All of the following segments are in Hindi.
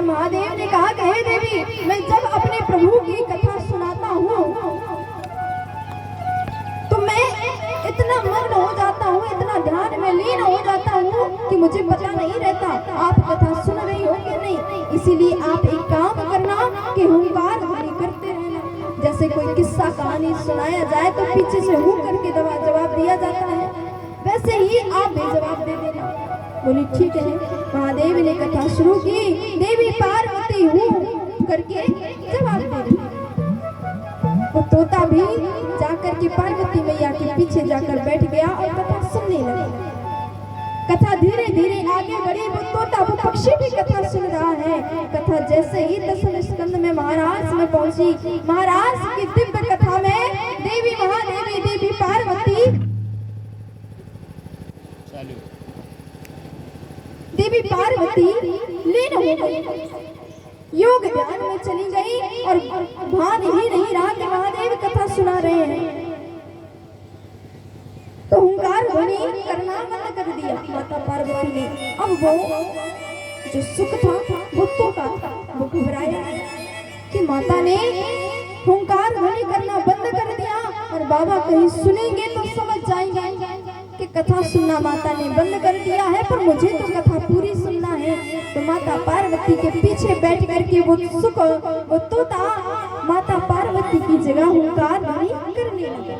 और महादेव ने कहा कि हे देवी, मैं जब अपने प्रभु की कथा सुनाता हूँ तो मैं इतना मग्न हो जाता हूँ, इतना ध्यान में लीन हो जाता हूँ कि मुझे पता नहीं रहता आप कथा सुन रही हो कि नहीं। इसीलिए आप एक काम करना कि हुंकार ध्वनि करते रहना। जैसे कोई किस्सा कहानी सुनाया जाए तो पीछे से हूँ करके जवाब दिया जाता है, वैसे ही आप भी जवाब दे देना। बोली ठीक है। महादेव ने कथा शुरू की, देवी पार्वती हूँ करके जवाब दे दी। वो तोता भी जाकर के पार्वती मैया के पीछे जाकर बैठ गया और कथा सुनने लगा। कथा धीरे धीरे आगे बढ़ी, वो तोता वो पक्षी भी कथा सुन रहा है। कथा जैसे ही 10वें स्कंद में महाराज में पहुंची, महाराज की दिव्य कथा में देवी महादेवी देवी पार्वती लीन हो गई, योग ध्यान में चली गई और भान ही नहीं रहा कि महादेव कथा सुना रहे हैं। तो हुंकार ध्वनि करना बंद कर दिया माता पार्वती ने। अब वो जो सुख था वो तोता था, वो घबराया कि माता ने हुंकार ध्वनि करना बंद कर दिया और बाबा कहीं सुनेंगे तो समझ जाएंगे कि कथा सुनना माता ने बंद कर दिया है, पर मुझे तो कथा पूरी सुनना है। तो माता पार्वती के पीछे बैठ करके वो सुख वो तोता माता पार्वती की जगह हुंकार ध्वनि करने लगा।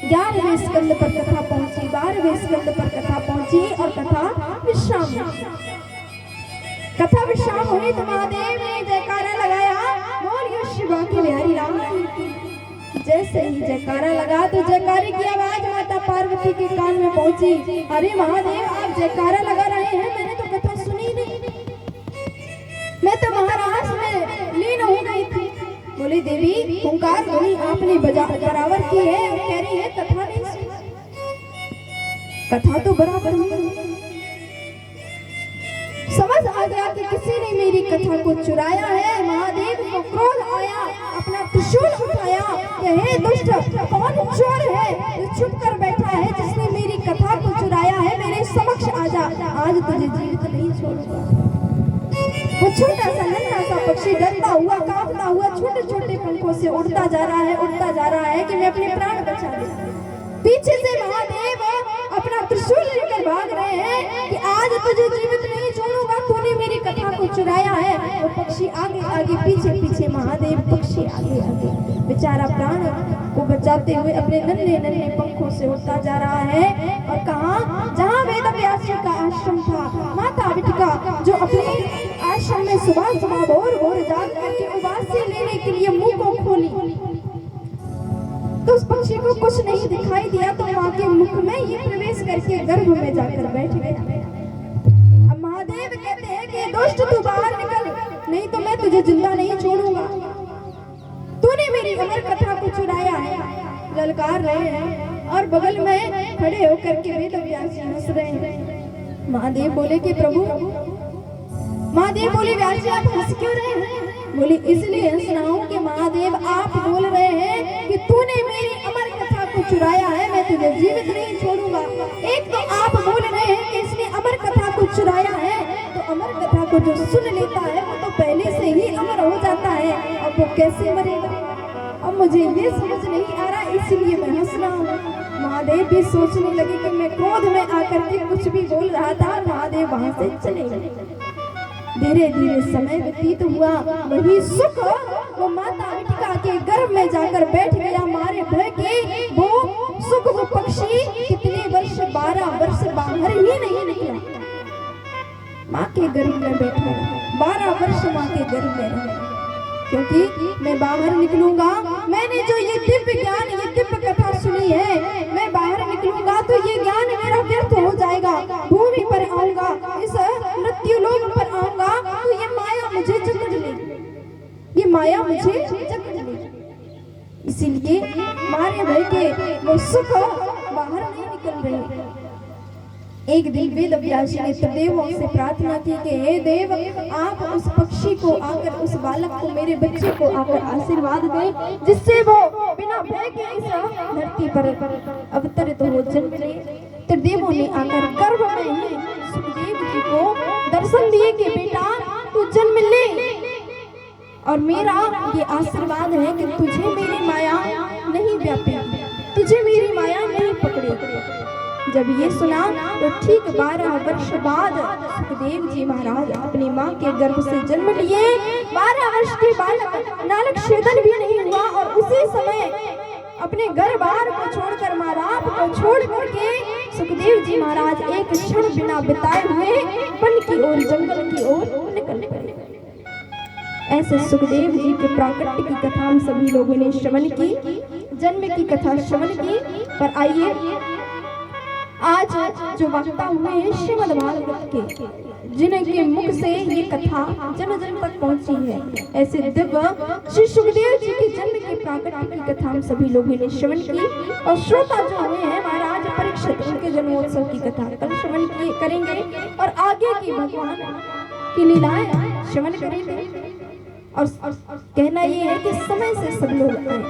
11वें स्कंद पर कथा पहुंची, 12वें स्कंद पर कथा पहुंची और कथा विश्राम हुई। कथा विश्राम हुई तो महादेव ने जयकारा लगाया, बोलिए शिवा की बिहारी राम। जैसे ही जयकारा लगा तो जयकारे की आवाज माता पार्वती के कान में पहुंची। अरे महादेव, आप जयकारा लगा रहे हैं, मैंने तो कथा सुनी नहीं, मैं तो महाराज में लीन हो गई थी। बोली देवी, हुंकार ध्वनि आपने बराबर की है और कह रही है कथा नहीं सुनी। कथा तो बराबर हुई। समझ आ गया कि किसी ने मेरी कथा को चुराया है। महादेव को क्रोध आया, अपना त्रिशूल उठाया कि हे दुष्ट, कौन चोर है जो छुप कर बैठा है, जिसने मेरी कथा को चुराया है, मेरे समक्ष आजा, आज तुझे जीवित नहीं छोड़ूंगा। वो छोटा सा नन्हा सा पक्षी डरता हुआ कांपता हुआ छोटे छोटे पंखों से उड़ता जा रहा है, उड़ता जा रहा है कि मैं अपने प्राण बचा लूं। पीछे से महादेव अपना त्रिशूल लेकर भाग रहे हैं कि आज तुझे जीवित नहीं छोड़ूंगा, तूने मेरी कथा को चुराया है। वो पक्षी आगे आगे पीछे पीछे, महादेव पक्षी आगे आगे, बेचारा प्राण को बचाते हुए अपने नन्हे नन्हे पंखों से उड़ता जा रहा है। और कहाँ, जहाँ वेद व्यास जी का आश्रम था, माता बिटिका जो अपने आश्रम में सुबह सुबह भोर भोर जाग करके उबासी लेने के लिए मुंह को खोली तो उस पक्षी को कुछ नहीं दिखाई दिया, तो माँ के मुख में ये प्रवेश करके गर्भ में जाकर बैठ गया। अब महादेव कहते हैं कि दुष्ट तू बाहर निकल, नहीं तो मैं तुझे जिंदा नहीं छोड़ूंगा, तूने मेरी अमर कथा को चुराया है। ललकार रहे हैं और बगल में खड़े होकर के वेद व्यास जी हंस रहे हैं। महादेव बोले कि प्रभु, महादेव बोले व्यास जी आप हंस क्यों रहे हैं? बोले इसलिए हंस रहा हूँ कि महादेव आप बोल रहे हैं कि तूने मेरी अमर कथा को चुराया है, मैं तुझे जीवित नहीं छोड़ूंगा। एक तो आप बोल रहे हैं कि इसने अमर कथा को चुराया है, तो अमर कथा को जो सुन लेता है वो तो पहले से ही अमर हो जाता है, अब वो कैसे मरेगा? अब मुझे ये समझ नहीं आ रहा, इसलिए मैं हंस रहा हूँ। महादेव भी सोचने लगे कि मैं क्रोध में आकर के कुछ भी बोल रहा था। महादेव वहां से चले गए। धीरे धीरे समय व्यतीत हुआ, वही सुख वो माता बिटिका के गर्भ में जाकर बैठ गया। मारे भय के वो सुख वो पक्षी कितने वर्ष, 12 वर्ष बाहर ही नहीं निकला, माँ के गर्भ में बैठा, 12 वर्ष माँ के गर्भ में रहा। क्योंकि मैं बाहर निकलूंगा, मैंने जो ये दिव्य ज्ञान, ये दिव्य कथा सुनी है, मैं बाहर निकलूंगा तो ये ज्ञान मेरा व्यर्थ हो जाएगा। भूमि पर आऊंगा, इस मृत्यु लोक पर आऊंगा तो ये माया मुझे जकड़ लेगी, ये माया मुझे जकड़ लेगी। इसीलिए मारे भय के वो सुख बाहर नहीं निकल रहे। एक दिन वेद व्यास जी ने त्रिदेवों से प्रार्थना की कि हे देव, आप उस पक्षी को आकर, उस बालक को, मेरे बच्चे को आकर आशीर्वाद दें, जिससे वो बिना भय के इस धरती पर अवतरित हो जन्म ले। त्रिदेवों ने आकर गर्भ में ही सुखदेव जी को दर्शन दिए कि बेटा तू जन्म ले, और मेरा ये आशीर्वाद है कि तुझे मेरी माया नहीं व्यापेगी, तुझे मेरी माया नहीं पकड़ेगी। जब ये सुना तो ठीक 12 वर्ष बाद सुखदेव जी महाराज अपनी माँ के गर्भ से जन्म लिए। 12 वर्ष के बालक नालक छेदन भी नहीं हुआ और उसी समय अपने घर बार को छोड़कर माँ बाप को छोड़ करके सुखदेव जी महाराज एक क्षण बिना बिताए हुए वन की ओर, जंगल की ओर निकल पड़े। ऐसे सुखदेव जी के प्राकट्य की कथा हम सभी लोगों ने श्रवण की, जन्म की कथा श्रवण की। पर आइए आज जो वक्ता हुए हैं श्रीमद् भागवत के, जिनके मुख से ये कथा जन जन तक पहुंची है, ऐसे दिव्य श्री सुखदेव जी के जन्म के प्राकट्य की कथा हम सभी लोगों ने श्रवण की। और श्रोता जो हुए हैं महाराज परीक्षित, उनके जन्मोत्सव की कथा कल श्रवण करेंगे और आगे की भगवान की लीलाएं श्रवण करेंगे। और कहना ये है कि समय से सब लोग आए,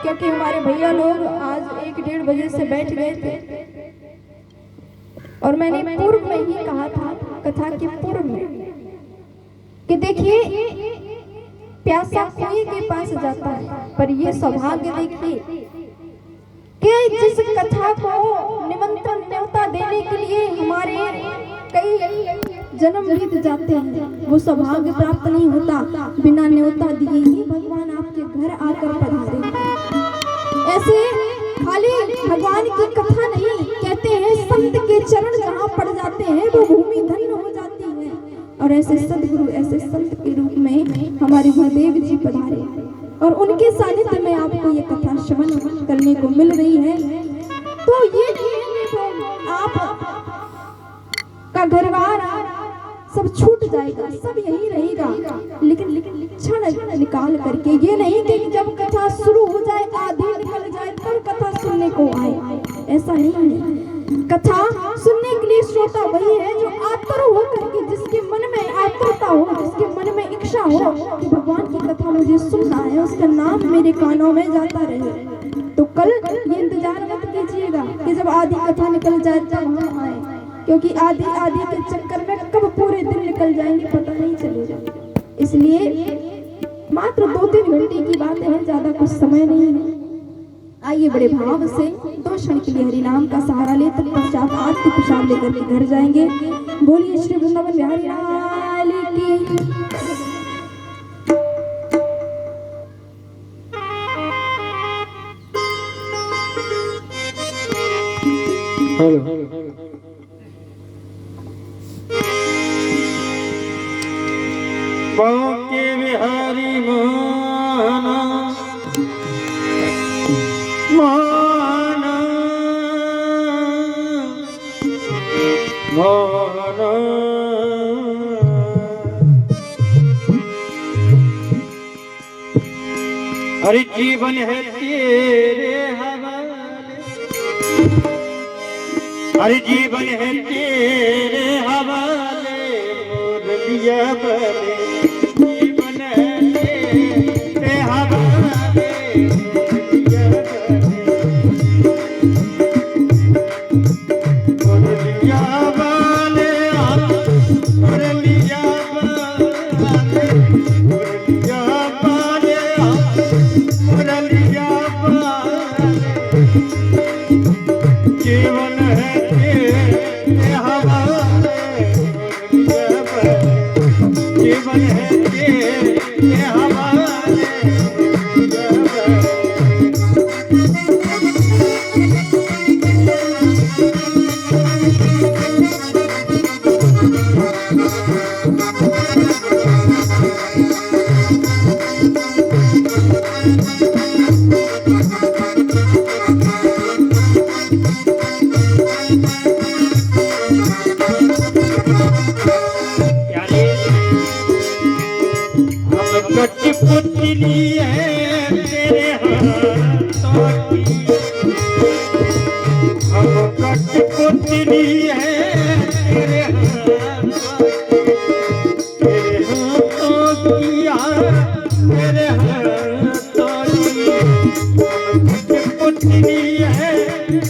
क्योंकि हमारे भैया लोग आज 1-1:30 बजे से बैठ गए थे। और मैंने पूर्व में ही कहा था, कथा के पूर्व में, कि देखिए प्यासा कुएं के पास जाता है, पर ये सौभाग्य देखिए कि जिस कथा को निमंत्रण न्योता देने के लिए हमारे कई जन्म बीत जाते हैं, वो सौभाग्य प्राप्त नहीं होता। बिना न्योता दिए ही भगवान आपके घर आकर पधारे। ऐसे खाली भगवान की कथा नहीं, कहते हैं संत के चरण जहाँ पड़ जाते हैं वो भूमि धन्य हो जाती है। और ऐसे सदगुरु, ऐसे संत के रूप में हमारे गुरुदेव जी पधारे और उनके सानिध्य में आपको ये कथा श्रवण करने को मिल रही है। तो ये आप का घरबार सब छूट जाएगा, सब यही रहेगा, लेकिन क्षण निकाल करके, ये नहीं कि जब कथा शुरू हो जाए आधी निकल जाए तब कथा सुनने को आए, ऐसा नहीं है। कथा सुनने के लिए श्रोता वही है जो आतुर हो करके, जिसके मन में आतुरता हो, जिसके मन में इच्छा हो कि भगवान की कथा मुझे सुनना है, उसका नाम मेरे कानों में जाता रहे। तो कल ये इंतजार मत कीजिएगा कि जब आधी कथा निकल जाए तब हम आए, क्योंकि आधी के चक्कर में कब पूरे दिन निकल जाएंगे पता नहीं चलेगा। इसलिए मात्र 2-3 घंटे की बात है, ज्यादा कुछ समय नहीं है। आइए बड़े भाव से 2 क्षण के लिए हरि नाम का सहारा ले, तत्पश्चात आरती प्रसाद लेकर के घर जाएंगे। बोलिए श्री वृंदावन बिहारी लाल की। बांके बिहारी माना माना माना, अरे जीवन है तेरे हवाले, अरे जीवन है तेरे हवाले, मुरलिया बने जीवन है तेरे हवाले, मुरलिया बने मुरलिया बने मुरलिया बने मुरलिया बने मुरलिया बने, जीवन है तेरे हवाले, मुरलिया बने जीवन है तेरे हवाले, मुरलिया बने। कठपुतली है तेरे हाथों की, हम कठपुतली है तेरे हाथों की, तेरे हाथों की, हम कठपुतली है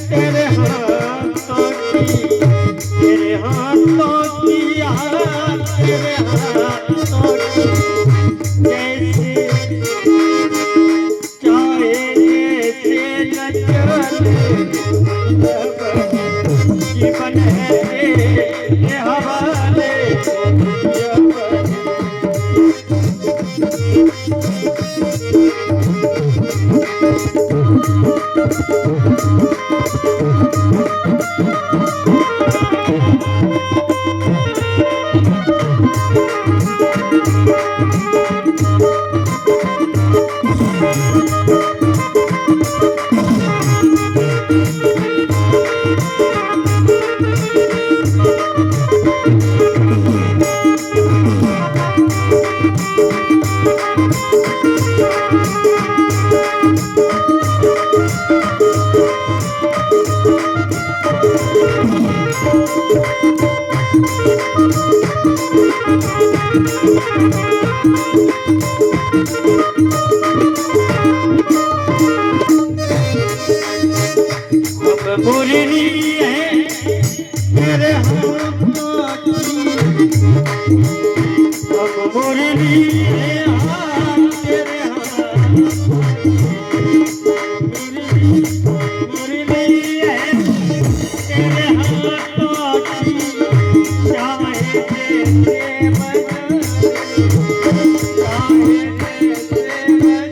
तेरे हाथों की, तेरे हाथों की, तेरे हाथों की, जैसे अब मुरली है तेरे हाथों की, अब मुरली है तेरे हाथों की, मुरली है तेरे हाथों की, चाहे जैसे बजा, चाहे जैसे बजा,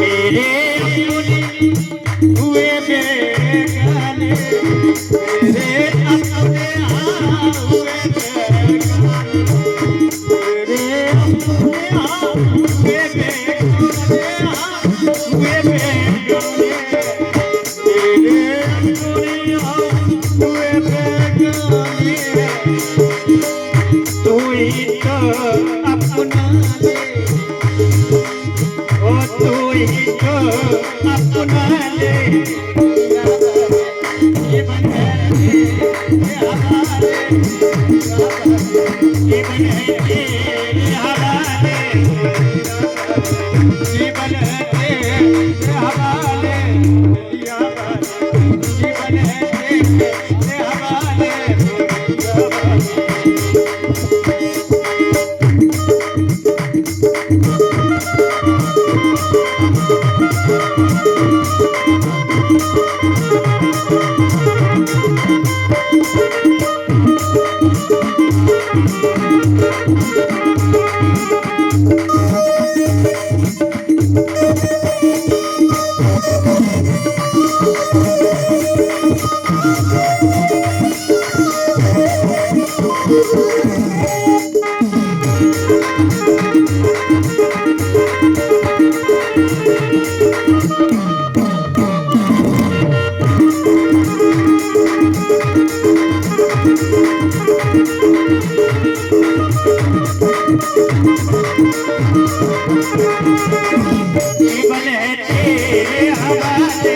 मेरे अपने हुए बेगाने, मेरे अपने हुए बेगाने, मेरे अपने हुए बेगाने, हुए बेगाने, मेरे अपने हुए बेगाने, तू ही तो अपना दे, तू ही तो अपना ले, जीवन है तेरे हवाले, जीवन है तेरे हवाले, जीवन है तेरे हवाले, जीवन है तेरे हवाले। जीवन है तेरे हवाले,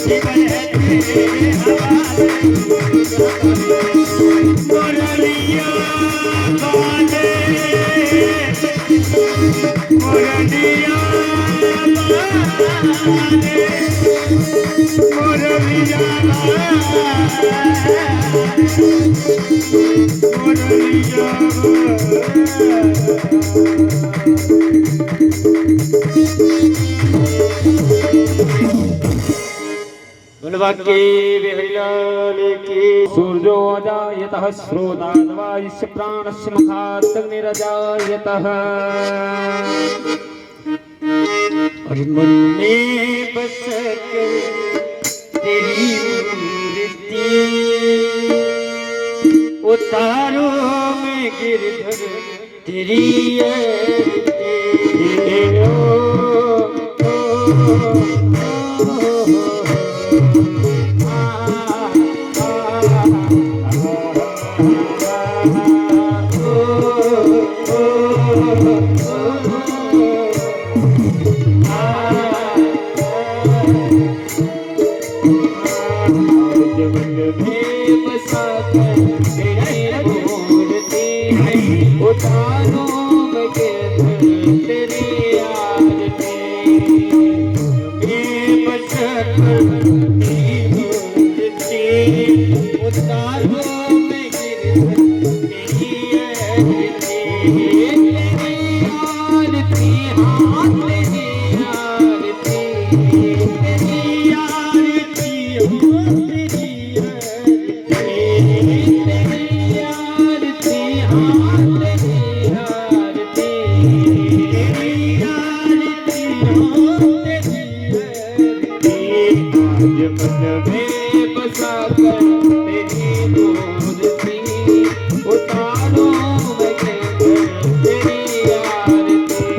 जीवन है तेरे हवाले, मुरलिया बाजे, मुरलिया बाजे, मुरलिया सूर्योदयतः स्रोताद्वायुस्य प्राणस्य मुखादग्निरजायतः और मन में बस कर तेरी मूर्ति उतारो में गिरधर तेरी मन में बसा कर तेरी मूर्ति उतारो मैं तेरी आरती।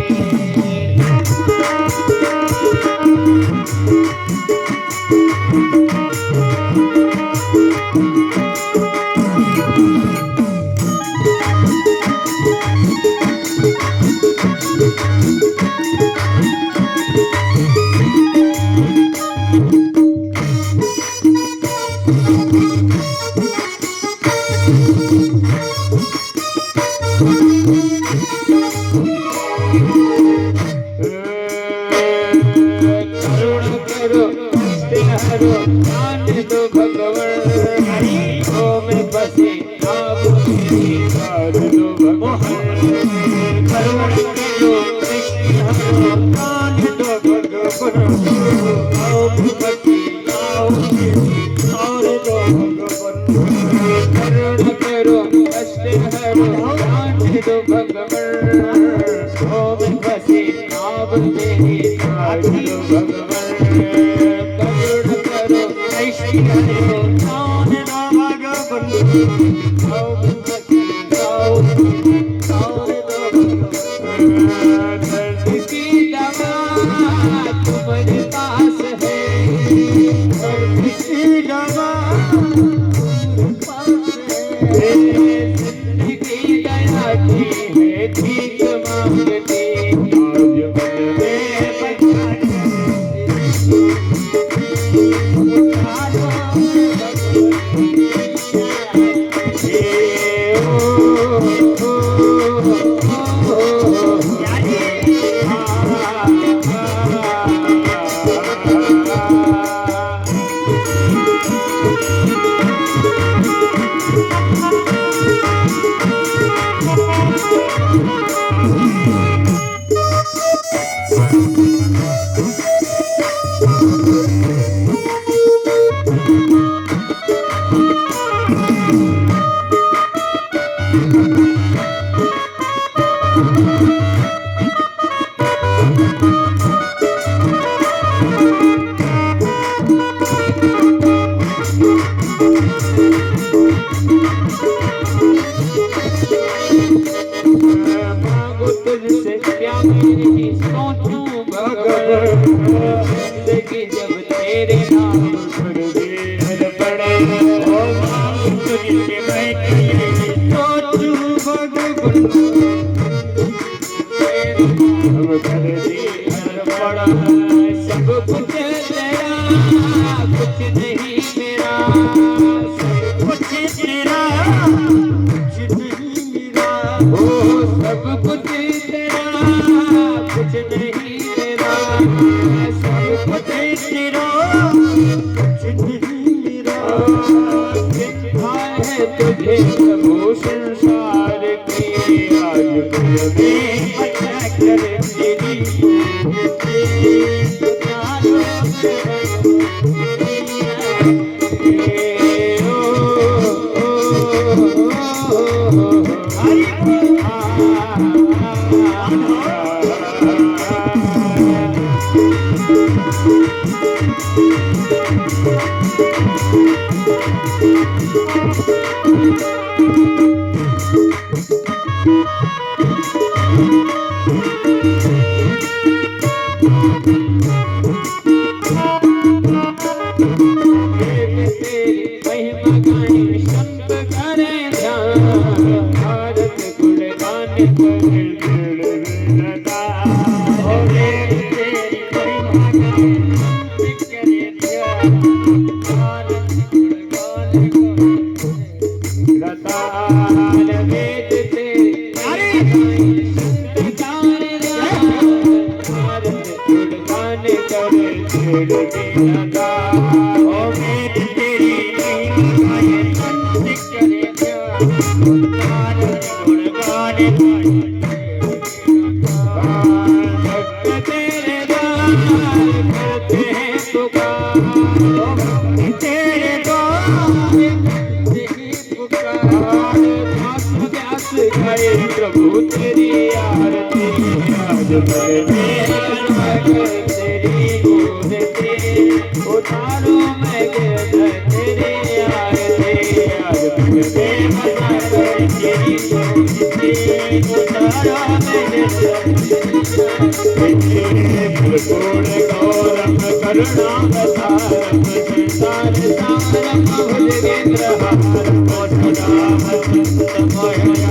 ज्ञान दो भगवान ओ में बसे आप मेरी कार दो भगवान। करुण करो ज्ञान दो भगवान आओ भक्ति आओ और दो भगवान। करुण करो कष्ट हरो ज्ञान दो भगवान ओ में बसे आप मेरी कार दो भगवान। जिंदगी जब तेरे नाम पर बेहद पड़े ओ मांग तुझसे मैं सोचूं भगवान हम कर बेहद पड़ा सब कुछ तेरा कुछ नहीं मेरा सब कुछ तेरा कुछ नहीं मेरा ओ सब कुछ तेरा कुछ नहीं मेरा सब कुछ तेरा कुछ नहीं मेरा चिंता है तुझे प्रभु संसार की आज में अच्छा कर तेरी प्रभु तेरी आरती आज तेरी मूर्ति उतारो मैं गिरधर तेरे आरती आरती के मना कर तेरी उतारो मैं गिरधर गुण गौरम करुणावतारम संसार सारम भुजगेंद्र हारम सदाम संतमयारे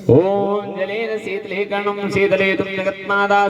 ओम जलेन शीतले कर्णम शीतले तुम जगत्मादा